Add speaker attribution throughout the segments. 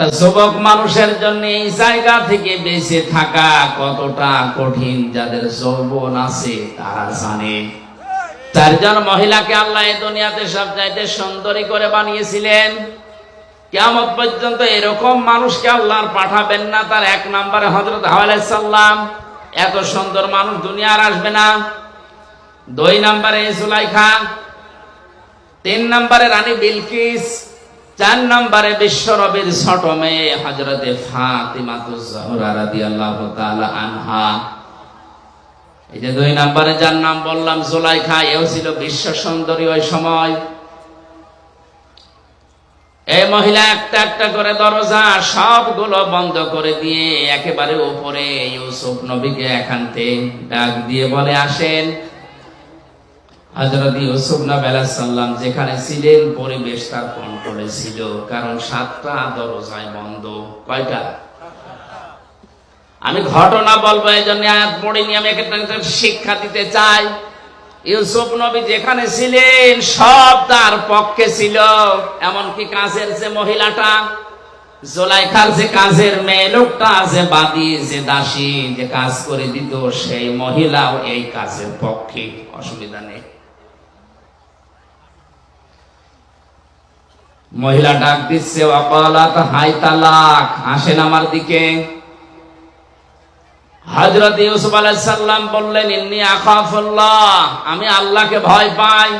Speaker 1: একটা যুবক মানুষের জন্য এই জায়গা থেকে বেঁচে থাকা কতটা কঠিন যাদের যৌবন আছে তারা জানে। চারজন মহিলাকে আল্লাহ এই দুনিয়াতে সবচাইতে সুন্দরী করে বানিয়েছিলেন। কিয়ামত পর্যন্ত এরকম মানুষকে আল্লাহ পাঠাবেন না। তার এক নম্বরে হযরত হাওয়া আলাইহিস সালাম, এত সুন্দর মানুষ দুনিয়া আর আসবে না। 2 নম্বরে জুলাইখা, 3 নম্বরে রানী বিলকিস, 4 নম্বরে বিশ্বনবীর ছোট মেয়ে হযরতে ফাতিমাতুজ জাহরা রাদিয়াল্লাহু তাআলা আনহা। এই যে 2 নম্বরে যার নাম বললাম জুলাইখা, এও ছিল বিশ্ব সুন্দরী ওই সময়। এই মহিলা একটা একটা করে দরজা সবগুলো বন্ধ করে দিয়ে একেবারে উপরে ইউসুফ নবীকে একান্তে ডাক দিয়ে বলে, আসেন। হযরত ইউসুফ নবী আলাইহিস সালাম যেখানে ছিলেন পরিবেশ তার কন্ট্রোলে ছিল, কারণ 7টা দরজায় বন্ধ। কয়টা? আমি ঘটনা বলবো, এই জন্য আয়াত পড়িনি, আমি একটা শিক্ষা দিতে চাই। ইউসুফ নবী যেখানে ছিলেন সব তার পক্ষে ছিল, এমনকি কাজের যে মহিলাটা, জুলাইখার যে কাজের মেয়ে লোকটা, যে বাদী, যে দাসী, যে কাজ করে দিত, সেই মহিলাও এই কাজের পক্ষে, অসুবিধা নেই। মহিলা ডাক দিচ্ছে, ওয়াকালাত হাই তালাক, আসেন আমার দিকে। হযরত ইউসুফ আলাইহিস সালাম বললেন, ইন্নী আখাফুল্লাহ, আমি আল্লাহকে ভয় পাই।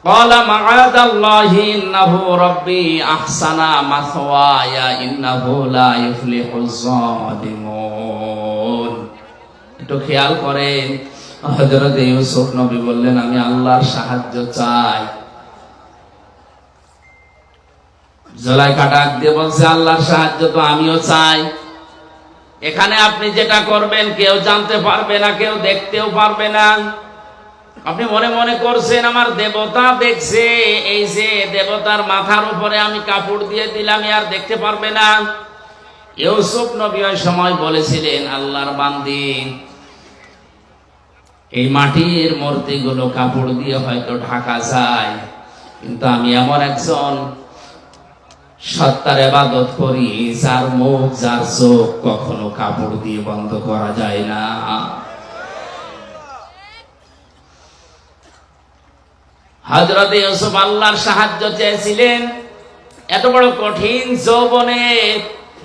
Speaker 1: ক্বালা মাআযাল্লাহি ইন্নাহু রাব্বি আহসানা মাসওয়ায়া ইন্নাহু লা ইফলিহুজ যালিমুন। একটু খেয়াল করেন, হযরত ইউসুফ নবী বললেন, আমি আল্লাহর সাহায্য চাই। জুলাইখা ডাক দিয়ে বলছে, আল্লাহর সাহায্য তো আমিও চাই। এখানে আপনি যেটা করবেন কেউ জানতে পারবে না, কেউ দেখতেও পারবে না। আপনি মনে মনে করছেন আমার দেবতা দেখছে, এই যে দেবতার মাথার উপরে আমি কাপড় দিয়ে দিলাম, আর দেখতে পারবে না। ইউসুফ নবী ওই সময় বলেছিলেন, আল্লাহর বান্দি, এই মাটির মূর্তিগুলো কাপড় দিয়ে হয়তো ঢাকা যায়, কিন্তু আমি এমন একজন সত্তার ইবাদত করি যার মুখ, যার চোখ কখনো কাপড় দিয়ে বন্ধ করা যায় না। হযরত ইউসুফ আল্লাহর সাহায্য চেয়েছিলেন। এত বড় কঠিন যৌবনে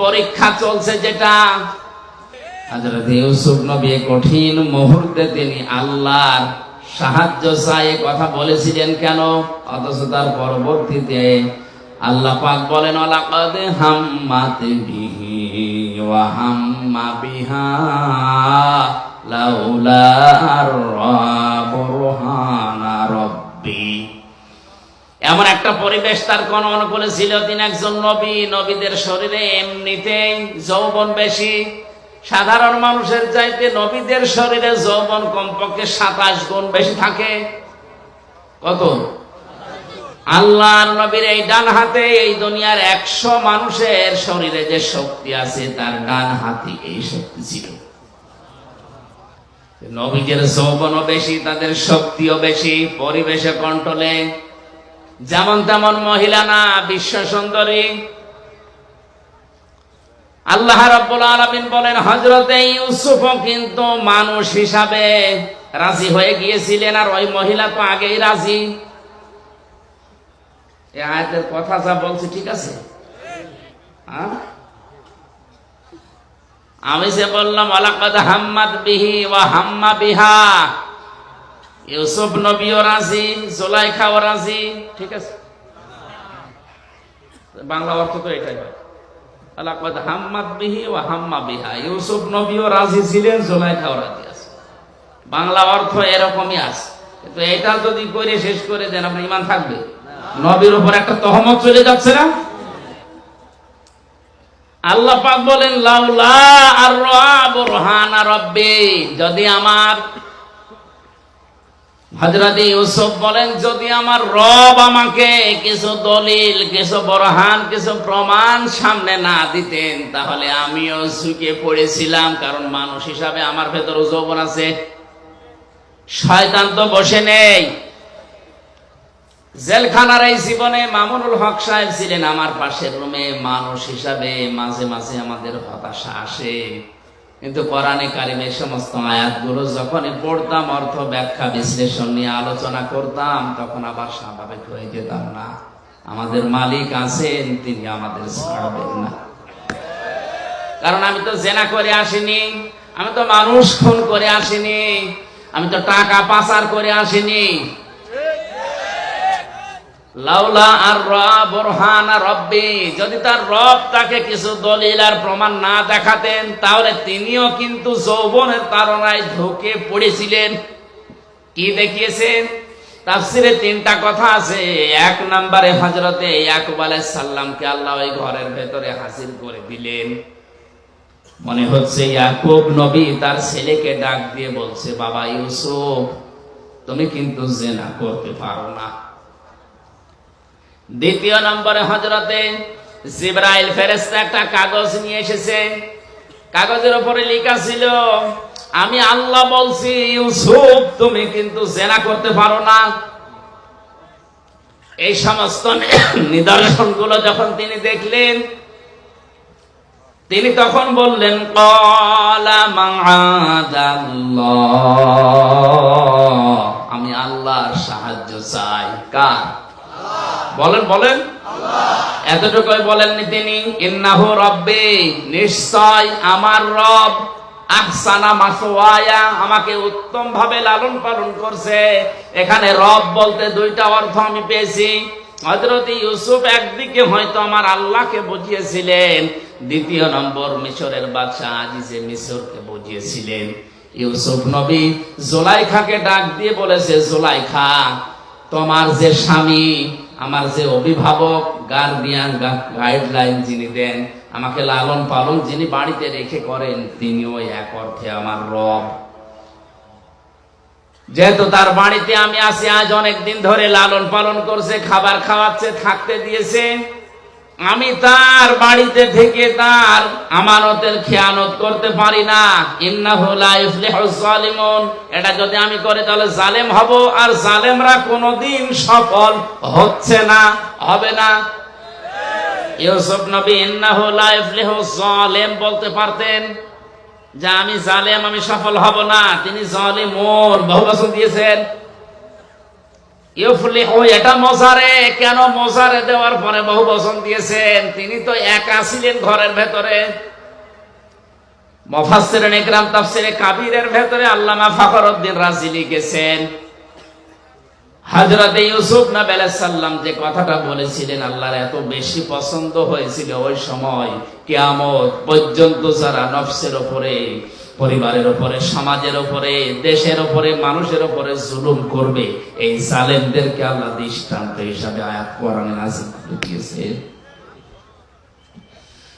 Speaker 1: পরীক্ষা চলছে যেটা, হযরত ইউসুফ নবী কঠিন মুহূর্তে তিনি আল্লাহর সাহায্য চাই কথা বলেছিলেন কেন? অথচ তার পরবর্তীতে আল্লাহ পাক বলেন, ওয়ালাকাদ হাম্মাত বিহি ওয়া হাম্মা বিহা লাউলা বুরহানা রাব্বি। এমন একটা পরিবেশ তার কোন অনুকূলে ছিল, তিনি একজন নবী। নবীদের শরীরে এমনিতেই যৌবন বেশি, সাধারণ মানুষের চাইতে নবীদের শরীরে যৌবন কমপক্ষে 27 গুণ বেশি থাকে। কত? আল্লাহর নবীর এই ডান হাতে এই দুনিয়ার 100 মানুষের শরীরে যে শক্তি আছে তার ডান হাতে এই শক্তি ছিল। নবীদের যৌবনও বেশি, তাদের শক্তিও বেশি, পরিবেশে কন্ট্রোলে। যেমন তেমন মহিলা না, বিশ্ব সুন্দরী। আল্লাহ রাব্বুল আলামিন বলেন, হযরতে ইউসুফ কিন্তু মানুষ হিসাবে রাজি হয়ে গিয়েছিলেন, আর ওই মহিলা তো আগেই রাজি। এই আয়াতের কথা যা বলছে ঠিক আছে? আমি যে বললাম ওয়ালাকাদ হাম্মাত বিহি ওয়া হাম্মা বিহা, ইউসুফ নবীও রাজি, জুলাইখাও রাজি, ঠিক আছে? বাংলা অর্থ তো এটাই হয়, ওয়ালাকাদ হাম্মাত বিহি ওয়া হাম্মা বিহা। ইউসুফ নবীও রাজি ছিলেন, জুলাইখাও রাজি আছে। বাংলা অর্থ এরকমই আছে, কিন্তু এটা যদি করে শেষ করে দেন আপনার ঈমান থাকবে? নবীর উপর একটা তহমত চলে যাচ্ছে না? আল্লাহ পাক বলেন, লাউলা বুরহানা রাব্বি, যদি আমার, হযরত ইউসুফ বলেন, যদি আমার রব আমাকে কিছু দলিল, কিছু বুরহান, কিছু প্রমাণ সামনে না দিতেন, তাহলে আমিও ঝুঁকে পড়েছিলাম। কারণ মানুষ হিসাবে আমার ভেতরে যৌবন আছে, শয়তান তো বসে নেই। জেলখানার এই জীবনে মামুনুল হক সাহেব ছিলেন আমার পাশের রুমে। মানুষ হিসাবে মাঝে মাঝে আমাদের হতাশা আসে, কিন্তু কোরআনে কারিমের সমস্ত আয়াতগুলো যখনই পড়তাম, অর্থ ব্যাখ্যা বিশ্লেষণ নিয়ে আলোচনা করতাম, তখন আবার স্বাভাবিক হয়ে যেতাম না। আমাদের মালিক আছেন, তিনি আমাদের ছাড়বেন না। কারণ আমি তো জেনা করে আসিনি, আমি তো মানুষ খুন করে আসিনি, আমি তো টাকা পাচার করে আসিনি। লাউলা আর বুরহানা রব্বি, যদি তার রব তাকে কিছু দলিল আর প্রমাণ না দেখাতেন, তাহলে তিনিও কিন্তু যৌবনের তাড়নায় ঢুকে পড়েছিলেন। কি দেখিয়েছেন? তাফসিরে তিনটা কথা আছে। এক নম্বরে হযরতে ইয়াকুব আলাইহিস সালামকে আল্লাহ ওই ঘরের ভেতরে হাজির করে দিলেন। মনে হচ্ছে ইয়াকুব নবী তার ছেলেকে ডাক দিয়ে বলছে, বাবা ইউসুফ, তুমি কিন্তু জিনা করতে পারো না। দ্বিতীয় নম্বরে হযরতে জিবরাইল ফেরেশতা একটা কাগজ নিয়ে এসেছে। কাগজের উপরে লেখা ছিল, আমি আল্লাহ বলছি ইউসুফ, তুমি কিন্তু জিনা করতে পারো না। এই সমস্ত নিদর্শনগুলো যখন তিনি দেখলেন, তিনি তখন বললেন, ক্বালা মাআযাল্লাহ, আমি আল্লাহর সাহায্য চাই। কার? বলেন বলেন। এতটুকুই বলেননি তিনি, ইন্নাহু রাব্বি, নিশ্চয় আমার রব, আহসানা মাসওয়ায়া, আমাকে উত্তম ভাবে লালন পালন করছে। এখানে রব বলতে দুইটা অর্থ আমি পেয়েছি। হযরত ইউসুফ একদিকে হয়তো আমার আল্লাহকে বুঝিয়েছিলেন, দ্বিতীয় নম্বর মিশরের বাদশা আজিজে মিশরকে বুঝিয়েছিলেন। ইউসুফ নবী জুলাইখাকে ডাক দিয়ে বলেছে, জুলাইখা, তোমার যে স্বামী, আমার যে অভিভাবক, গার্ডিয়ান, গাইডলাইন যিনি দেন, আমাকে লালন পালন যিনি বাড়িতে রেখে করেন, তিনিও এক অর্থে আমার রব। যেহেতু তার বাড়িতে আমি আছি, আজ অনেক দিন ধরে লালন পালন করছে, খাবার খাওয়াচ্ছে, থাকতে দিয়েছে, আমি তার বাড়িতে থেকে তার আমানতের খেয়ানত করতে পারি না। ইন্নাহু লা ইফলিহুজ জালিমুন, এটা যদি আমি করি তাহলে জালেম হব, আর জালেমরা কোনোদিন সফল হচ্ছে না, হবে না। ইউসুফ নবী ইন্নাহু লা ইফলিহুজ জালিম বলতে পারতেন, যে আমি জালেম, আমি সফল হব না। তিনি জালিমুন বহুবচন দিয়েছেন। ইউফলিহু এটা মোজারে, কেন মোজারে দেওয়ার পরে বহুবচন দিয়েছেন? তিনি তো একা ছিলেন ঘরের ভেতরে। মুফাসসিরিন ইকরাম তাফসিরে কাবীরের ভেতরে আল্লামা ফখরুদ্দীন রাজি লিখেছেন, হযরত ইউসুফ নবী আলাইহিস সালাম যে কথাটা বলেছিলেন, আল্লাহর এত বেশি পছন্দ হয়েছিল ওই সময়, কিয়ামত পর্যন্ত যারা নফসের উপরে, পরিবারের উপরে, সমাজের উপরে, দেশের উপরে, মানুষের উপরে জুলুম করবে, এই জালেমদেরকে আল্লাহ দৃষ্টান্ত হিসাবে আয়াত কোরআনে নাযিল করে দিয়েছেন।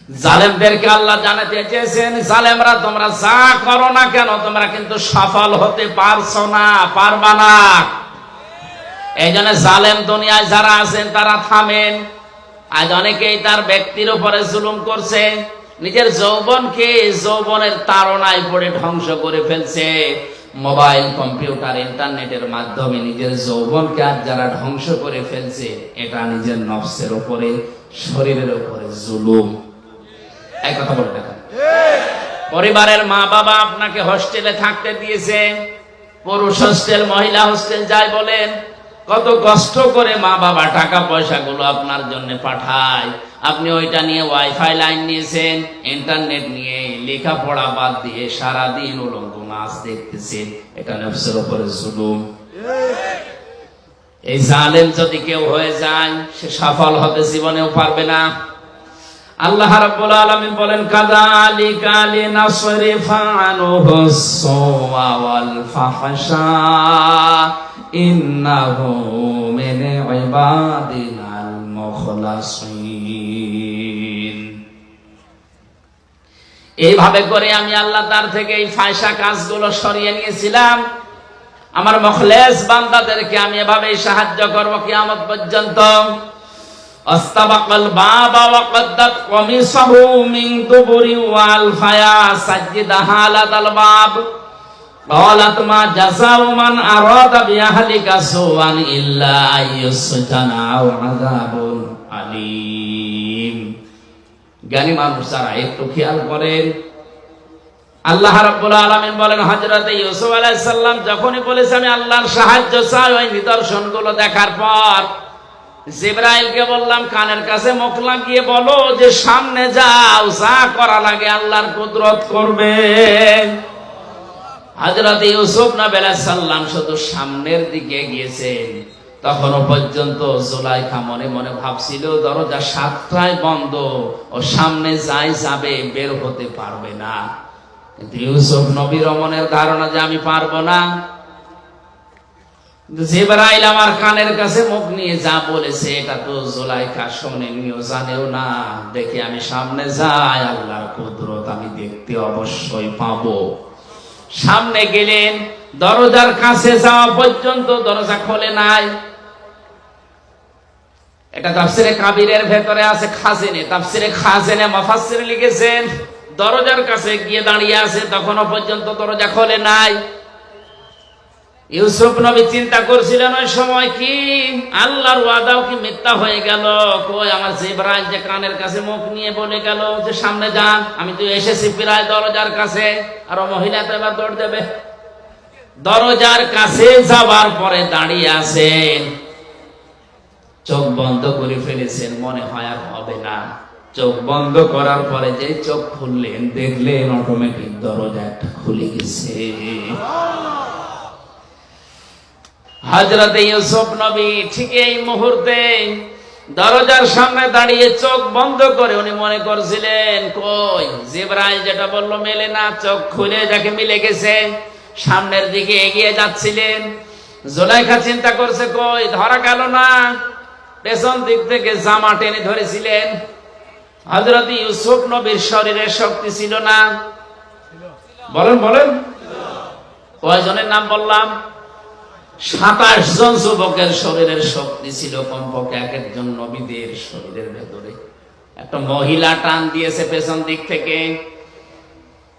Speaker 1: জালেমদেরকে আল্লাহ জানাতে চেয়েছেন, জালেমরা তোমরা যা করো না কেন, তোমরা কিন্তু সফল হতে পারছো না, পারবা না। এই জন্য জালেম দুনিয়ায় যারা আছেন তারা থামেন। আজ অনেকেই তার ব্যক্তির উপরে জুলুম করছে, নিজের যৌবনকে যৌবনের তাড়নায় পড়ে ধ্বংস করে ফেলছে। মোবাইল, কম্পিউটার, ইন্টারনেটের মাধ্যমে নিজের যৌবনকে আজ যারা ধ্বংস করে ফেলছে, এটা নিজের নফসের উপরে, শরীরের উপরে জুলুম। এই কথা বলে দেখেন, পরিবারের মা বাবা আপনাকে হোস্টেলে থাকতে দিয়েছে, পুরুষ হোস্টেল, মহিলা হোস্টেল, যাই বলেন, কত কষ্ট করে মা বাবা টাকা পয়সা গুলো আপনার জন্য পাঠায়। আপনি ওইটা নিয়ে ওয়াইফাই লাইন নিয়েছেন, ইন্টারনেট নিয়ে লেখাপড়া বাদ দিয়ে সারাদিন উলঙ্গ নাচ দেখতেছেন। এটা নফসের উপরে জুলুম। এই জালেম যদি কেউ হয়ে যায়, সে সফল হতে জীবনেও পারবে না। আল্লাহ রাব্বুল আলামিন বলেন, কাযালিকা লিনাসরিফা আনহুস সুওয়া ওয়াল ফাহশা ইন্নাহু মিন ইবাদিনাল মুখলাসিন। এইভাবে করে আমি আল্লাহ তার থেকে এই ফায়সা কাজগুলো সরিয়ে নিয়েছিলাম। আমার মুখলেস বান্দাদেরকে আমি এভাবেই সাহায্য করব কিয়ামত পর্যন্ত। আস্তাবাকাল বাবা ওয়া কদ্দাত কমিসাহু মিন দুবুরি ওয়াল ফায়া সাজ্জিদাহা আলাল বাব। قالت ما جزاء من أراد بأهلك سوءا إلا أن يسجن أو عذاب أليم। জ্ঞানী মানুষরা একটু খেয়াল করেন, আল্লাহ রাব্বুল আলামিন বলেন হযরত ইউসুফ আলাইহিস সালাম যখনই বলেছে আমি আল্লাহর সাহায্য চাই, ওই নিদর্শনগুলো দেখার পর জিবরাইলকে বললাম কানের কাছে মুখ লাগিয়ে বলো যে সামনে যাও, যা করা লাগে আল্লাহর কুদরত করবে। হযরত ইউসুফ নবী আলাইহিস সালাম শুধু সামনের দিকে গিয়েছেন, তখনও পর্যন্ত জুলাইখা মনে মনে ভাবছিল দরজা 7টায় বন্ধ, ও সামনে যাই যাবে, বের হতে পারবে না। কিন্তু ইউসুফ নবীর মনের ধারণা যে আমি পারবো না। জিবরাইল আমার কানের কাছে মুখ নিয়ে যা বলেছে এটা তো জুলাইখা শোনেনিও, জানেও না। দেখি আমি সামনে যাই, আল্লাহর কুদরত আমি দেখতে অবশ্যই পাবো। সামনে গেলেন, দরজার কাছে যাওয়া পর্যন্ত দরজা খোলে নাই। এটা তাফসিরে কাবিরের ভেতরে আছে, খাজিনে তাফসিরে খাজিনে মুফাসসির লিখেছেন দরজার কাছে গিয়ে দাঁড়িয়ে আছে, তখনও পর্যন্ত দরজা খোলে নাই। ইউসুফ নবী চিন্তা করছিলেন ওই সময় কি আল্লাহর ওয়াদাও কি মিথ্যা হয়ে গেল? কই আমার জিবরাইল যে কানের কাছে মুখ নিয়ে বলে গেল যে সামনে যান, আমি তো এসেছি প্রায় দরজার কাছে, আর ও মহিলা তো এবার দৌড় দেবে। দরজার কাছে যাবার পরে দাঁড়িয়ে আছেন, চোখ বন্ধ করে ফেলেছেন, মনে হয় আর হবে না। চোখ বন্ধ করার পরে যে চোখ খুললেন, দেখলেন অটোমেটিক দরজা একটা খুলে গেছে। হযরত ইউসুফ নবী ঠিক এই মুহূর্তে দরজার সামনে দাঁড়িয়ে চোখ বন্ধ করে উনি মনে করছিলেন কই জিবরাইল যেটা বললো মেলে না। চোখ খুলে যাকে মিলে গেছে, সামনের দিকে এগিয়ে যাচ্ছিলেন। জুলাইখা চিন্তা করছে কই ধরা গেল না, পেছন দিক থেকে জামা টেনে ধরেছিলেন। হযরত ইউসুফ নবীর শরীরে শক্তি ছিল না। বলেন বলেন, কয়জনের নাম বললাম? 27 জন যুবকের শরীরের শক্তি ছিল কমপক্ষে। এক একজন নবীদের শরীরের ভেতরে একটা মহিলা টান দিয়েছে পেছন দিক থেকে।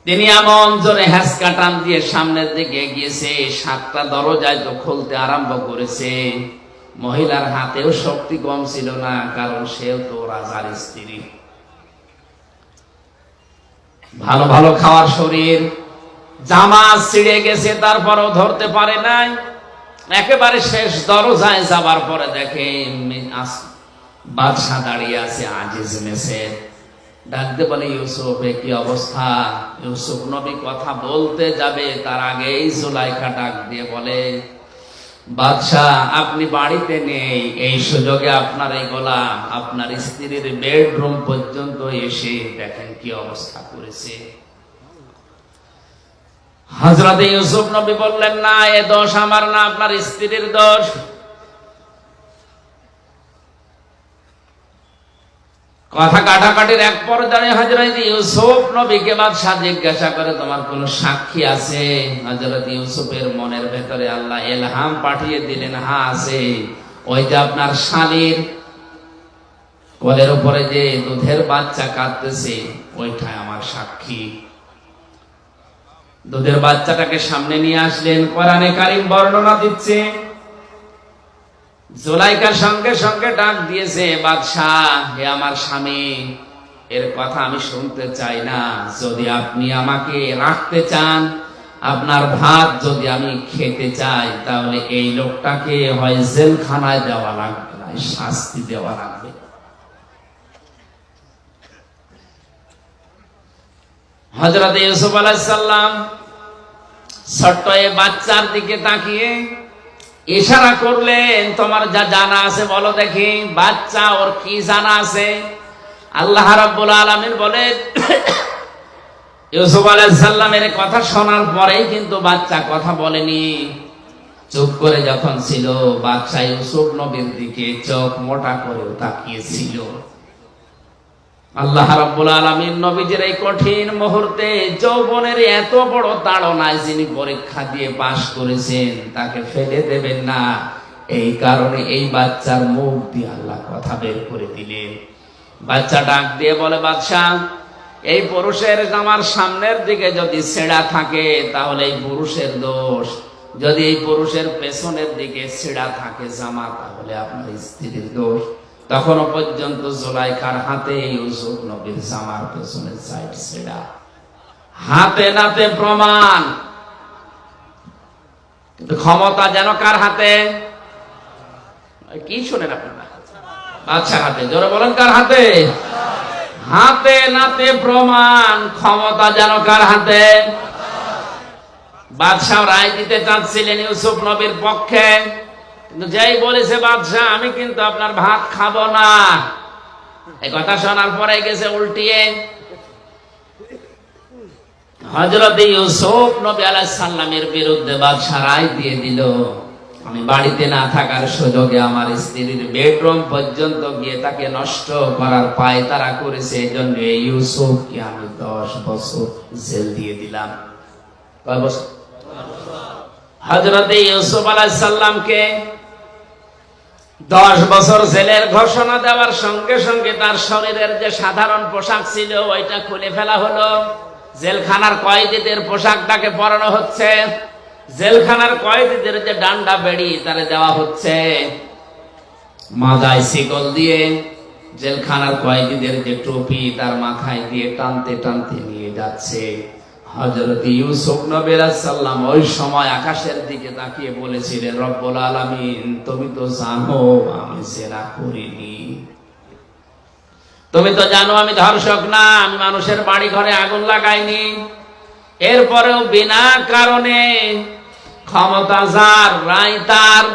Speaker 1: তিনি এমন জোরে হ্যাঁচকা টান দিয়ে সামনের দিকে গিয়েছে, 7টা দরজায় তো খুলতে আরম্ভ করেছে। মহিলার হাতেও শক্তি কম ছিল না, কারণ সেও তো রাজার স্ত্রী। ভালো ভালো খাওয়ার শরীর, জামা ছিঁড়ে গেছে, তারপরও ধরতে পারে নাই। একেবারে শেষ দরজায় যাবার পরে দেখে বাদশা দাঁড়িয়ে আছে আজিজ মেসের। ডাকতে বলে ইউসুফ কি অবস্থা? ইউসুফ নবী কথা বলতে যাবে তার আগেই জুলাইখা ডাক দিয়ে বলে বাদশা আপনি বাড়িতে নেই, এই সুযোগে আপনার এই গোলাম আপনার স্ত্রীর বেডরুম পর্যন্ত এসে দেখেন কি অবস্থা করেছে। হযরত ইউসুফ নবী বললেন না, এ দোষ আমার না, আপনার স্ত্রীর দোষ। কথা কাটাকাটির এক পর্যায়ে হযরত ইউসুফ নবীকে বাদশা জিজ্ঞাসা করে তোমার কোন সাক্ষী আছে? হযরত ইউসুফের মনের ভেতরে আল্লাহ ইলহাম পাঠিয়ে দিলেন, হ্যাঁ আছে। ওই যে আপনার শালীর কোলের উপরে যে দুধের বাচ্চা কাঁদতেছে, ওইটাই আমার সাক্ষী। দুধের বাচ্চাটাকে সামনে নিয়ে আসলেন। কোরআনে কারীম বর্ণনা দিচ্ছে, জুলাইখার সঙ্গে সঙ্গে ডাক দিয়েছে বাদশাহ, হে আমার স্বামী, এর কথা আমি শুনতে চাই না। যদি আপনি আমাকে রাখতে চান, আপনার ভাত যদি আমি খেতে চাই, তাহলে এই লোকটাকে হয় জেলখানায় দেওয়া লাগবে, না শাস্তি দেওয়া লাগবে। হযরত ইউসুফ আলাইহিস সালাম ছোট্ট এই বাচ্চার দিকে তাকিয়ে ইশারা করলেন, তোমার যা জানা আছে বলো দেখি। বাচ্চা ওর কি জানা আছে? আল্লাহ রাব্বুল আলামিন বলেন ইউসুফ আলাইহিস সালামের কথা শোনার পরেই কিন্তু বাচ্চা কথা বলেনি। চুপ করে যখন ছিল, বাচ্চা ইউসুফ নবীর দিকে চোখ মোটা করে তাকিয়েছিল। আল্লাহ রাব্বুল আলামিন নবীজির এই কঠিন মুহূর্তে যৌবনের এত বড় তাড়নায় যিনি পরীক্ষা দিয়ে পাশ করেছেন, তাকে ফেলে দেবেন না। এই কারণে এই বাচ্চার মুখ দিয়ে আল্লাহ কথা বের করে দিলেন। বাচ্চা ডাক দিয়ে বলে বাদশা, এই পুরুষের জামার সামনের দিকে যদি ছেঁড়া থাকে তাহলে এই পুরুষের দোষ, যদি এই পুরুষের পেছনের দিকে ছেঁড়া থাকে জামা তাহলে আপনার স্ত্রীর দোষ। তখনও পর্যন্ত জুলাইখার হাতে ইউসুফ নবীর জামার পেছনের সাইড ছেঁড়া, হাতে নাতে প্রমাণ। কিন্তু ক্ষমতা যেন কার হাতে? কি শোনেন আপনারা? বাদশার হাতে। জোরে বলেন কার হাতে? হাতে নাতে প্রমাণ। ক্ষমতা যেন কার হাতে? বাদশাহ রায় দিতে চাচ্ছিলেন ইউসুফ নবীর পক্ষে, কিন্তু যেই বলেছে বাদশাহ আমি কিন্তু আপনার ভাত খাবো না, এই কথা শোনার পরে গেছে উল্টিয়ে। হযরত ইউসুফ নবী আলাইহিস সালামের বিরুদ্ধে বাদশাহ রায় দিয়ে দিল, আমি বাড়িতে না থাকার সুযোগে আমার স্ত্রীর বেডরুম পর্যন্ত গিয়ে তাকে নষ্ট করার পায়তারা করেছে, এই জন্য ইউসুফকে আমি 10 বছর জেল দিয়ে দিলাম। কয় বছর? হযরত ইউসুফ আলাইহিস সালামকে 10 বছর জেলের ঘোষণা দেওয়ার সঙ্গে সঙ্গে তার শরীরের যে সাধারণ পোশাক ছিল ওইটা খুলে ফেলা হলো। জেলখানার কয়েদিদের পোশাকটাকে পরানো হচ্ছে, জেলখানার কয়েদিদের যে ডান্ডা বেড়ি তারে দেওয়া হচ্ছে, মাথায় শিকল দিয়ে জেলখানার কয়েদিদের যে টুপি তার মাথায় দিয়ে টানতে টানতে নিয়ে যাচ্ছে। হযরত ইউসুফ নবী আলাইহিস সালাম ওই সময় আকাশের দিকে তাকিয়ে বলেছিলেন, রব্বুল আলামিন তুমি তো জানো আমি জেনা করিনি, তুমি তো জানো আমি ধর্ষক না, আমি মানুষের বাড়ি ঘরে আগুন লাগাইনি। এরপরেও বিনা কারণে ক্ষমতা যার রায় তার,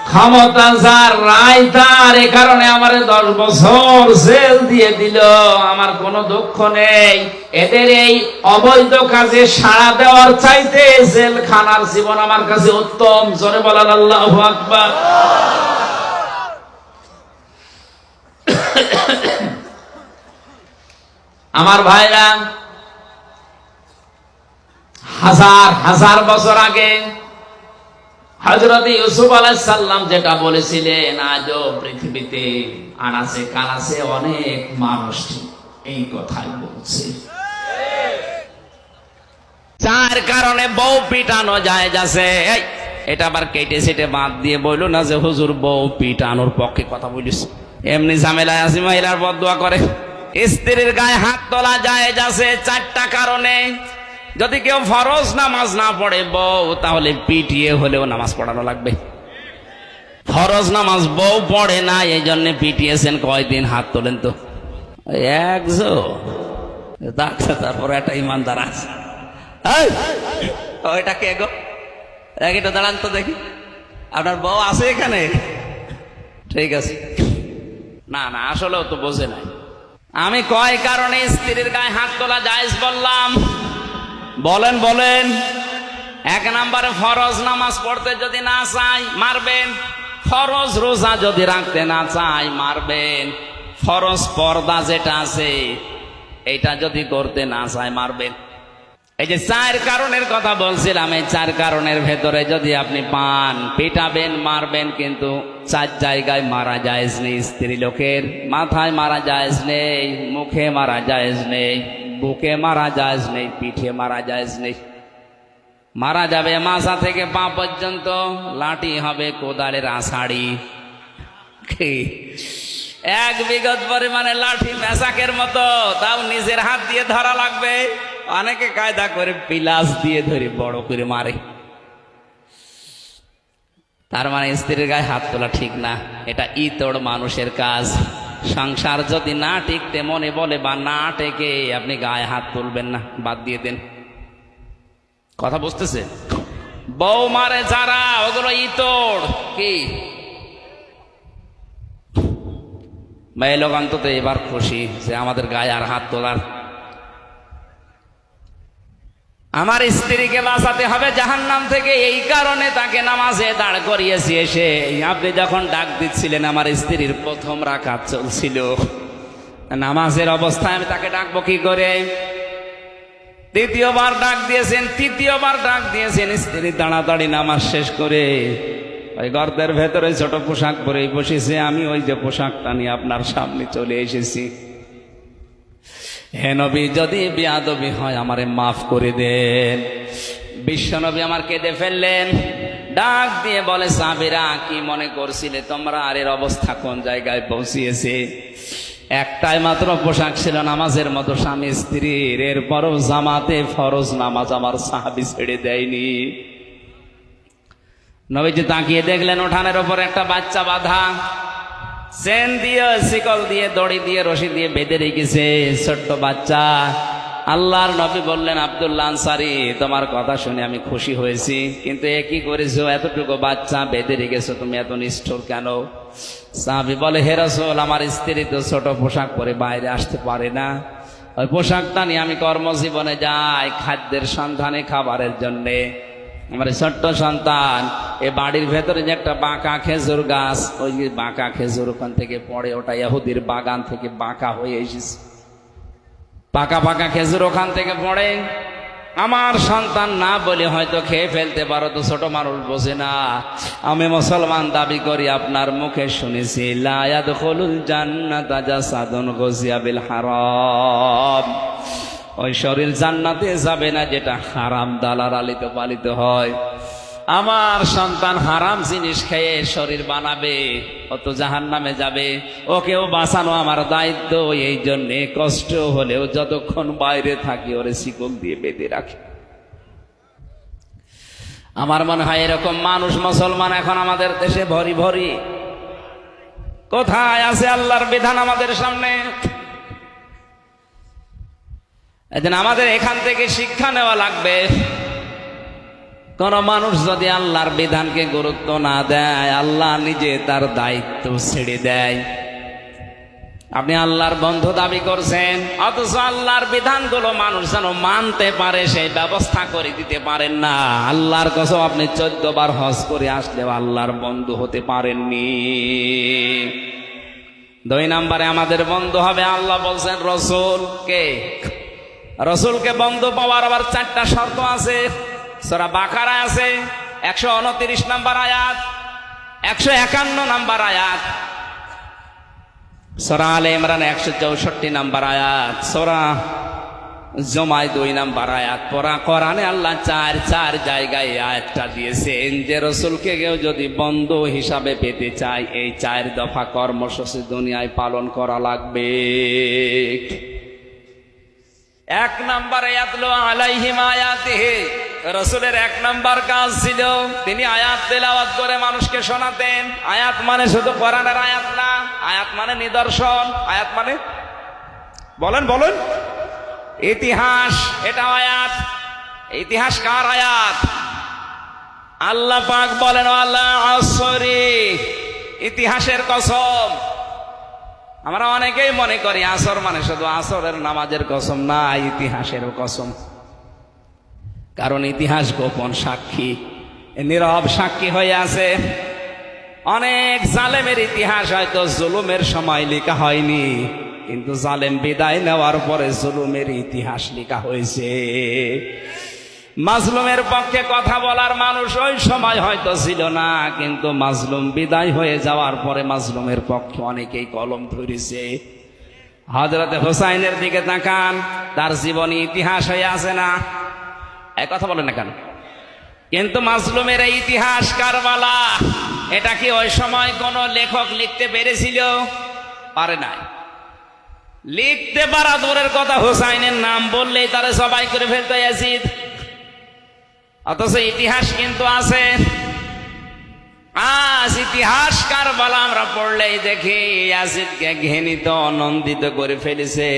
Speaker 1: ক্ষমতা যার রায় তার, এ কারণে আমার 10 বছর জেল দিয়ে দিল। আমার কোনো দুঃখ নেই, এদের এই অবৈধ কাজে সাড়া দেওয়ার চাইতে জেলখানার জীবন আমার কাছে উত্তম। জোরে বলেন আল্লাহু আকবার। আমার ভাইরা, হাজার হাজার বছর আগে হযরত ইউসুফ আলাইহিস সালাম যেটা বলেছিলেন, আজও পৃথিবীতে আনাচে কানাচে অনেক মানুষ এই কথাই বলছে। 4 কারণে বউ পিটানো যায় যাচ্ছে। এটা আবার কেটে সেটে বাদ দিয়ে বলল না যে হুজুর বউ পিটানোর পক্ষে কথা বলিস, এমনি ঝামেলায় আসি মহিলার বদদুয়া করে। স্ত্রীর গায়ে হাত তোলা যায় যাচ্ছে 4টা কারণে। যদি কেউ ফরজ নামাজ না পড়ে বউ, তাহলে পিটিয়ে হলেও নামাজ পড়ানো লাগবে। ফরজ নামাজ বউ পড়ে না, এই জন্য পিটিয়েছেন। কয়দিন? হাত তোলেন তো। তারপরে একটা ইমানদার আছে, ওইটা কে গো? একটু দাঁড়ান তো দেখি, আপনার বউ আছে এখানে? ঠিক আছে। না না, আসলেও তো বোঝে নাই। আমি কয় কারণে স্ত্রীর গায়ে হাত তোলা জায়েজ বললাম? বলেন বলেন। 1 নম্বরে ফরজ নামাজ পড়তে যদি না চাই মারবেন, ফরজ রোজা যদি রাখতে না চাই মারবেন, ফরজ পর্দা যেটা আছে এটা যদি করতে না চাই মারবেন। এই যে 4 কারণের কথা বলছিলাম, এই 4 কারণের ভেতরে যদি আপনি পান, পিটাবেন, মারবেন, কিন্তু 4 জায়গায় মারা জায়েজ নেই। স্ত্রী লোকের মাথায় মারা জায়েজ নেই, মুখে মারা জায়েজ নেই, বুকে মারা জায়েজ নেই, পিঠে মারা জায়েজ নেই। মারা যাবে মাথা থেকে পা পর্যন্ত, লাঠি হবে কোদালের আষাঢ়ি। 1 বিঘত পরিমাণে লাঠি, মেসাকের মতো, তাও নিজের হাত দিয়ে ধরা লাগবে। অনেকে কায়দা করে পিলাস দিয়ে ধরে বড় করে মারে। তার মানে স্ত্রীর গায়ে হাত তোলা ঠিক না, এটা ইতর মানুষের কাজ। সংসার যদি না টিকতে মনে বলে বা না টেকে আপনি গায়ে হাত তুলবেন না, বাদ দিয়ে দেন। কথা বুঝতেছে? বউ মারে যারা, ওগুলো ইতর। কি মেয়ে লোক অন্তত এবার খুশি যে আমাদের গায়ে আর হাত তোলার। আমার স্ত্রীকে বাঁচাতে হবে জাহান্নাম থেকে, এই কারণে তাকে নামাজে দাঁড় করিয়েছি। এসে আপনি যখন ডাক দিচ্ছিলেন, আমার স্ত্রীর 1ম রাকাত চলছিল, নামাজের অবস্থায় আমি তাকে ডাকবো কি করে? 2য় বার ডাক দিয়েছেন, 3য় বার ডাক দিয়েছেন। স্ত্রী তাড়াতাড়ি নামাজ শেষ করে ওই গর্তের ভেতরে ছোট পোশাক পরে বসেছে। আমি ওই যে পোশাকটা নিয়ে আপনার সামনে চলে এসেছি। হে নবী, যদি বেয়াদবি হয় আমারে মাফ করে দেন। বিশ্ব নবী আমার কেঁদে ফেললেন, ডাক দিয়ে বলে, সাহাবীরা কি মনে করছিলে তোমরা? আর এর অবস্থা কোন জায়গায় পৌঁছিয়েছে? একটাই মাত্র পোশাক ছিল নামাজের মতো স্বামী স্ত্রীর, এরপরও জামাতে ফরজ নামাজ আমার সাহাবী ছেড়ে দেয়নি। নবীজি তাকিয়ে দেখলেন উঠানের উপর একটা বাচ্চা বাঁধা, চেন দিয়ে, শিকল দিয়ে, দড়ি দিয়ে, রশি দিয়ে বেঁধে রেখেছে, ছোট্ট বাচ্চা। আল্লাহর নবী বললেন, আব্দুল্লাহ আনসারী, তোমার কথা শুনে আমি খুশি হয়েছি, কিন্তু এ কি করেছো? এতটুকু বাচ্চা বেঁধে রেখেছো, তুমি এত নিষ্ঠুর কেন? সাহাবী বলে, হে রাসূল, আমার স্ত্রী তো ছোট পোশাক পরে বাইরে আসতে পারে না, ওই পোশাকটা নিয়ে আমি কর্মজীবনে যাই খাদ্যের সন্ধানে, খাবারের জন্যে। আমার ছোট্ট সন্তান, এ বাড়ির ভেতরে যে একটা বাঁকা খেজুর গাছ, ওই যে বাঁকা খেজুর ওখান থেকে পড়ে, ওটা ইহুদির বাগান থেকে বাঁকা হয়ে এসেছে, পাকা পাকা খেজুর ওখান থেকে পড়ে। আমার সন্তান না বলে হয়তো খেয়ে ফেলতে পারো, তো ছোট মানুষ বোঝে না। আমি মুসলমান দাবি করি, আপনার মুখে শুনেছি, লা ইয়াদখুলুল জান্নাতা জাসাদুন গুযিয়া বিল হারাম। ওই শরীর জান্নাতে যাবে না যেটা হারাম দ্বারা লালিত পালিত হয়। আমার সন্তান হারাম জিনিস খেয়ে শরীর বানাবে, ও তো জাহান্নামে যাবে। ওকেও বাঁচানো আমার দায়িত্ব, এই জন্যে কষ্ট হলেও যতক্ষণ বাইরে থাকি ওরে শিকল দিয়ে বেঁধে রাখি। আমার মনে হয় এরকম মানুষ মুসলমান এখন আমাদের দেশে ভরি ভরি। কোথায় আছে আল্লাহর বিধান আমাদের সামনে? এদিন আমাদের এখান থেকে শিক্ষা নেওয়া লাগবে। কোন মানুষ যদি আল্লাহর বিধানকে গুরুত্ব না দেয়, আল্লাহ নিজে তার দায়িত্ব ছেড়ে দেয়। আপনি আল্লাহর বন্ধু দাবি করছেন, অথচ আল্লাহর বিধানগুলো মানুষ যেন মানতে পারে সেই ব্যবস্থা করে দিতে পারেন না। আল্লাহর কসম, আপনি 14 বার হজ করে আসলেও আল্লাহর বন্ধু হতে পারেননি। 2 নম্বরে আমাদের বন্ধু হবে, আল্লাহ বলছেন রসুলকে। রসুলকে বন্ধু পাওয়ার আবার 4টা শর্ত আছে। সূরা বাকারায় আছে 129 নম্বর আয়াত, 151 নম্বর আয়াত, সূরা আলে ইমরান 164 নম্বর আয়াত, সূরা জুমায় 2 নম্বর আয়াত। কোরআনে আল্লাহ 4 জায়গায় আয়াতটা দিয়েছেন যে রসুলকে কেউ যদি বন্ধু হিসাবে পেতে চায়, এই 4 দফা কর্মসূচি দুনিয়ায় পালন করা লাগবে। 1 নম্বরে ইয়াতলু আলাইহিম আয়াতিহি, রসুলের 1 নম্বর কাজ ছিল তিনি আয়াত তেলাওয়াত করে মানুষকে শোনাতেন। আয়াত মানে শুধু কোরআনের আয়াত না, আয়াত মানে নিদর্শন, আয়াত মানে বলেন বলেন ইতিহাস, এটা আয়াত। ইতিহাস কার আয়াত? আল্লাহ পাক বলেন, আল্লাহ আসরি, ইতিহাসের কসম। আমরা অনেকেই মনে করি আসর মানে শুধু আসরের নামাজের কসম, না, ইতিহাসের কসম। কারণ ইতিহাস গোপন সাক্ষী, নীরব সাক্ষী হয়ে আছে। অনেক জালেমের ইতিহাস হয়তো জুলুমের সময় লেখা হয়নি, কিন্তু জালেম বিদায় নেওয়ার পরে জুলুমের ইতিহাস লেখা হয়েছে। মাজলুমের পক্ষে কথা বলার মানুষ ওই সময় হয়তো ছিল না, কিন্তু মাজলুম বিদায় হয়ে যাওয়ার পরে মাজলুমের পক্ষে অনেকেই কলম ধরেছে। হযরতে হুসাইনের দিকে তাকান, তার জীবনী ইতিহাস হয়ে আছে না? এই কথা বলেন না কেন? কিন্তু মাজলুমের এই ইতিহাস কারবালা, এটা কি ওই সময় কোন লেখক লিখতে পেরেছিল? পারে নাই। লিখতে পারা দূরের কথা, হুসাইনের নাম বললেই তারা সবাই করে ফেলতো ইয়াজিদ। অথচ ইতিহাস কিন্তু আছে। আজ ইতিহাস কারবালা আমরা পড়লেই দেখি ইয়াজিদকে ঘৃণিত, নন্দিত করে ফেলেছে।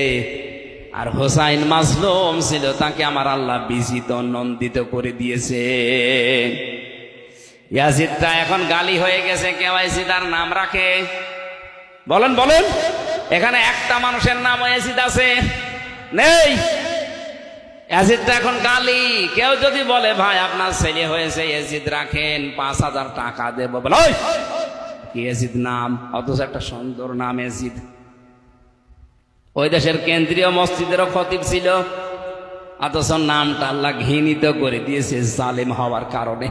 Speaker 1: আর হুসাইন মাজলুম ছিল, তাকে আমার আল্লাহ বিজিত, নন্দিত করে দিয়েছে। ইয়াজিদটা এখন গালি হয়ে গেছে, কেউ ইয়াজিদার নাম রাখে? বলেন বলেন, এখানে একটা মানুষের নাম ইয়াজিদ আছে? নেই। ইয়াজিদটা এখন গালি। কেউ যদি বলে ভাই আপনার ছেলে হয়েছে, ইয়াজিদ রাখেন, 5000 টাকা দেবো, বলে ওই কি ইয়াজিদ নাম? অথচ একটা সুন্দর নাম ইয়াজিদ। ওই দেশের কেন্দ্রীয় মসজিদেরও খতিব ছিল, অথচ নামটা আল্লাহ ঘৃণিত করে দিয়েছে জালেম হওয়ার কারণে।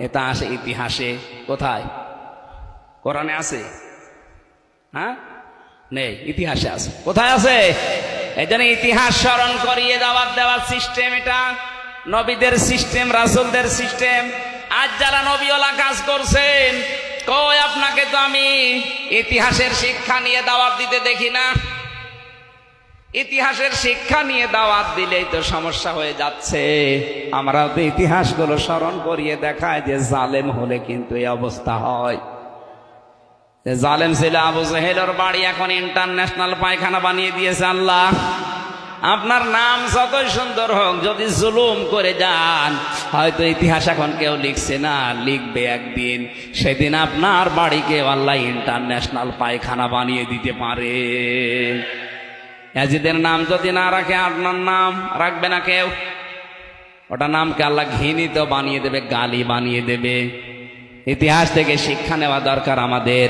Speaker 1: এটা আসে ইতিহাসে। কোথায়? কোরআনে আছে? হ্যাঁ, নেই, ইতিহাসে আছে। কোথায় আছে? এই জন্য ইতিহাস স্মরণ করিয়ে দাওয়াত দেওয়ার সিস্টেম এটা, নবীদের সিস্টেম, রাসূলদের সিস্টেম। আজ যারা নবীওয়ালা কাজ করছেন, কই আপনাকে তো আমি ইতিহাসের শিক্ষা নিয়ে দাওয়াত দিতে দেখি না। ইতিহাসের শিক্ষা নিয়ে দাওয়াত দিলেই তো সমস্যা হয়ে যাচ্ছে। আমরা তো ইতিহাসগুলো স্মরণ করিয়ে দেখায় যে জালেম হলে কিন্তু এই অবস্থা হয়। জালেম ছিল আবু জেহেলের বাড়ি, এখন ইন্টারন্যাশনাল পায়খানা বানিয়ে দিয়েছে আল্লাহ। আপনার নাম যতই সুন্দর হোক, যদি জুলুম করে যান, হয়তো ইতিহাস এখন কেউ লিখছে না, লিখবে একদিন, সেদিন আপনার বাড়িকে আল্লাহ ইন্টারন্যাশনাল পায়খানা বানিয়ে দিতে পারে। ইয়াজিদের নাম যদি না রাখে, আপনার নাম রাখবে না কেউ, ওটা নামকে আল্লাহ ঘৃণিত বানিয়ে দেবে, গালি বানিয়ে দেবে। ইতিহাস থেকে শিক্ষা নেওয়া দরকার আমাদের।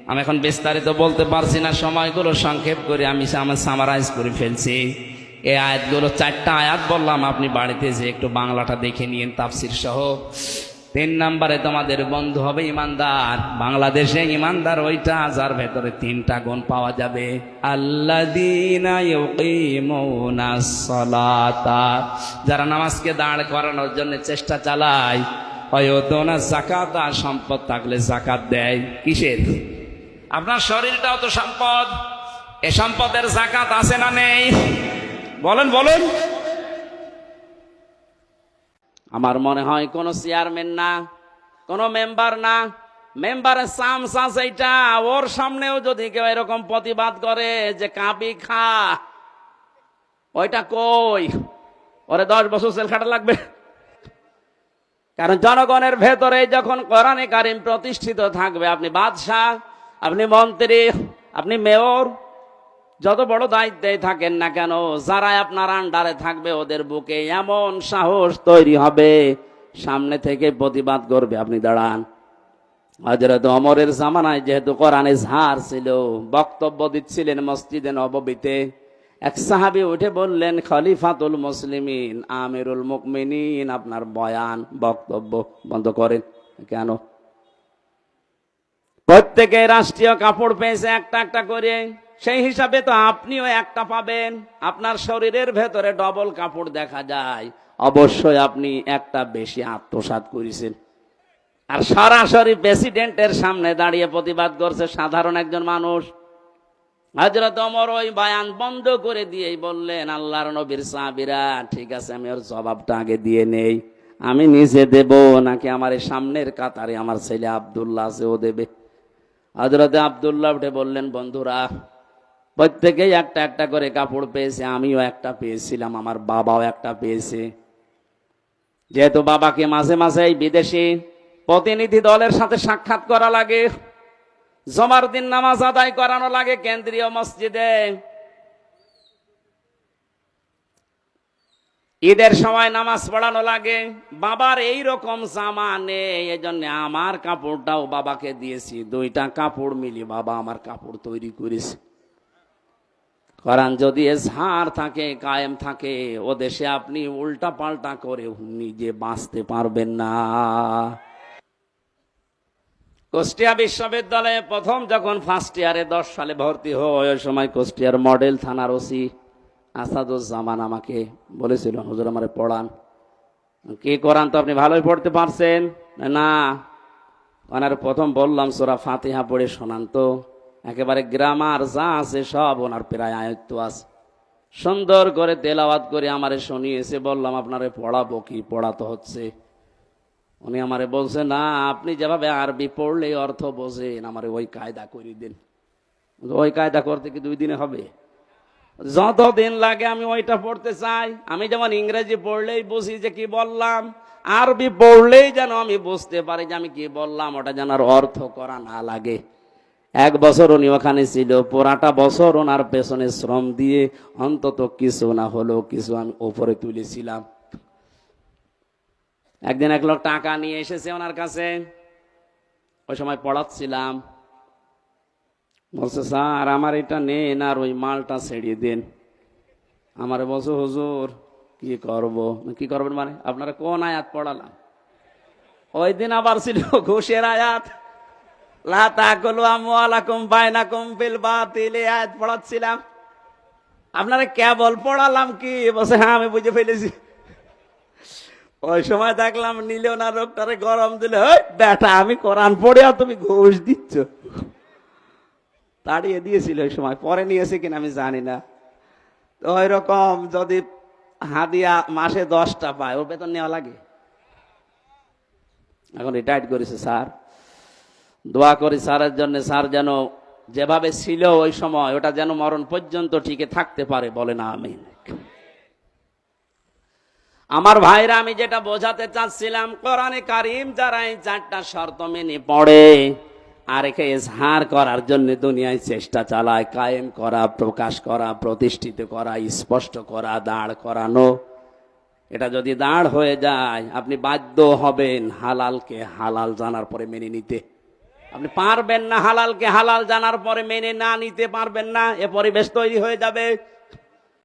Speaker 1: আমি এখন বিস্তারিত বলতে পারছি না, সময়গুলো সংক্ষেপ করে আমি আমার সামারাইজ করে ফেলছি। এই আয়াতগুলো 4টা আয়াত বললাম, আপনি বাড়িতে যে একটু বাংলাটা দেখে নিন তাফসির সহ। 3 নম্বরে তোমাদের বন্ধু হবে ইমানদার। বাংলাদেশে ইমানদার ওইটা যার ভেতরে 3টা গুণ পাওয়া যাবে। আল্লাযীনা ইউকিমুনাস সালাতা, যারা নামাজকে দাঁড় করানোর জন্য চেষ্টা চালায়। ওয়ায়ুতুনা যাকাতা, সম্পদ থাকলে যাকাত দেয়। কিসের? আপনার শরীরটাও তো সম্পদ, এ সম্পদের যাকাত আছে না নেই? বলেন বলেন। আমার মনে হয় কোন চেয়ারম্যান না, কোন মেম্বার না, মেম্বারের চামচা যেটা, ওর সামনেও যদি কেউ এরকম প্রতিবাদ করে যে কাবি খা, ওইটা কই, ওরে 10 বছর জেল খাটা লাগবে। কারণ জনগণের ভেতরে যখন কোরআনে কারিম প্রতিষ্ঠিত থাকবে, আপনি বাদশাহ, আপনি মন্ত্রী, আপনি মেয়র, যত বড় দায়িত্বে থাকেন না কেন, যারা আপনার আন্ডারে থাকবে ওদের বুকে এমন সাহস তৈরি হবে, সামনে থেকে প্রতিবাদ করবে। আপনি দাঁড়ান। হযরত ওমরের জামানায় যেহেতু কোরআনে ঝাড় ছিল, বক্তব্য দিচ্ছিলেন মসজিদে নববীতে, এক সাহাবী উঠে বললেন, খলিফাতুল মুসলিমিন, আমিরুল মুমিনিন, আপনার বয়ান বক্তব্য বন্ধ করেন। কেন? প্রত্যেকে রাষ্ট্রীয় কাপড় পেয়েছে একটা একটা করে, সেই হিসাবে তো আপনিও একটা পাবেন। আপনার শরীরের ভেতরে ডবল কাপড় দেখা যায়, অবশ্যই আপনি একটা বেশি আত্মসাৎ করেছেন। আর সরাসরি প্রেসিডেন্টের সামনে দাঁড়িয়ে প্রতিবাদ করছে সাধারণ একজন মানুষ। হযরত ওমর ওই বয়ান বন্ধ করে দিয়েই বললেন, আল্লাহর নবীর সাহাবীরা, ঠিক আছে, আমি ওর জবাবটা আগে দিয়ে নেই। আমি নিজে দেব নাকি আমার এই সামনের কাতারে আমার ছেলে আব্দুল্লাহ আছে, ও দেবে? হযরত আব্দুল্লাহ উঠে বললেন, বন্ধুরা, প্রত্যেকেই একটা একটা করে কাপড় পেয়েছে, আমিও একটা পেয়েছিলাম, আমার বাবাও একটা পেয়েছে। যেহেতু বাবাকে মাঝে মাঝে এই বিদেশি প্রতিনিধি দলের সাথে সাক্ষাৎ করা লাগে, জুমার দিন নামাজ আদায় করানো লাগে কেন্দ্রীয় মসজিদে, ঈদের সময় নামাজ পড়ানো লাগে, বাবার এই রকম জামা নেই, এই জন্য আমার কাপড়টাও বাবাকে দিয়েছি, 2টা কাপড় মিলিয়ে বাবা আমার কাপড় তৈরি করেছে। কোরআন যদি ঝাড় থাকে, কায়েম থাকে, ও দেশে আপনি উল্টা পাল্টা করে নিজে বাঁচতে পারবেন না। কুষ্টিয়া বিশ্ববিদ্যালয়ে প্রথম যখন ফার্স্ট ইয়ারে 10 সালে ভর্তি হয়, ওই সময় কুষ্টিয়ার মডেল থানার ওসি আসাদুজ্জামান আমাকে বলেছিল, হুজুর আমারে পড়ান। কি কোরআন তো আপনি ভালোই পড়তে পারছেন না? ওনার প্রথম বললাম সূরা ফাতিহা পড়ে শোনান তো, একেবারে গ্রামার যা আছে সব ওনার প্রায় আয়ত্ত আছে। সুন্দর করে তেলাওয়াত করে আমারে শুনিয়েছে। বললাম, আপনারে পড়াবো কি? পড়াতে হচ্ছে। উনি আমারে বলছে, না, আপনি যেভাবে আরবি পড়লে অর্থ বোঝেন, আমারে ওই কায়দা করে দিন। ওই কায়দা করতে কি 2 দিনে হবে? যতদিন লাগে আমি ওইটা পড়তে চাই। আমি যেমন ইংরেজি পড়লেই বুঝি যে কি বললাম, আরবি পড়লেই যেন আমি বুঝতে পারি যে আমি কি বললাম, ওটা যেন আর অর্থ করা না লাগে। 1 বছর উনি ওখানে ছিল, পুরাটা বছর ওনার পেছনে শ্রম দিয়ে অন্তত কিছু না হলেও কিছু আমি উপরে তুলেছিলাম। একদিন এক লোক টাকা নিয়ে এসেছে ওনার কাছে, ওই সময় পড়াচ্ছিলাম। বলছে, স্যার আমার এটা নেন আর ওই মালটা ছেড়িয়ে দেন। আমারে বলছে, হুজুর কি করব? কি করবেন মানে? আপনারা কোন আয়াত পড়ালাম? ওই দিন আবার ছিল ঘুষের আয়াত, লা তাকুলু আমওয়ালাকুম বাইনাকুম বিল বাতিল, আয়াত পড়াচ্ছিলাম।
Speaker 2: আপনারা কেবল পড়ালাম কি? বলছে হ্যাঁ আমি বুঝে ফেলেছি। ওই সময় দেখলাম নিলেও না রোগটারে গরম দিলে, বেটা আমি কোরআন পড়ে আর তুমি ঘুষ দিচ্ছ। তাড়িয়ে দিয়েছিল ওই সময়, পরে নিয়েছে কিনা আমি জানি না। তো ওই রকম যদি হাদিয়া মাসে 10টা পায়, ওর বেতন নেওয়া লাগে। এখন রিটায়ার্ড করেছে স্যার, দোয়া করি স্যারের জন্য, স্যার যেন যেভাবে ছিল ওই সময় ওটা যেন মরণ পর্যন্ত টিকে থাকতে পারে, বলে না আমিন। আমার ভাইরা, আমি যেটা বোঝাতে চাচ্ছিলাম, কোরআনে কারিম যারা এই 4টা শর্ত মেনে পড়ে আর একে ইজহার করার জন্য দুনিয়ায় চেষ্টা চালায়, কায়েম করা, প্রকাশ করা, প্রতিষ্ঠিত করা, স্পষ্ট করা, দাঁড় করানো, এটা যদি দাঁড় হয়ে যায় আপনি বাধ্য হবেন হালালকে হালাল জানার পরে মেনে নিতে। আপনি পারবেন না হালালকে হালাল জানার পরে মেনে না নিতে পারবেন না, এ পরিবেশ তৈরি হয়ে যাবে।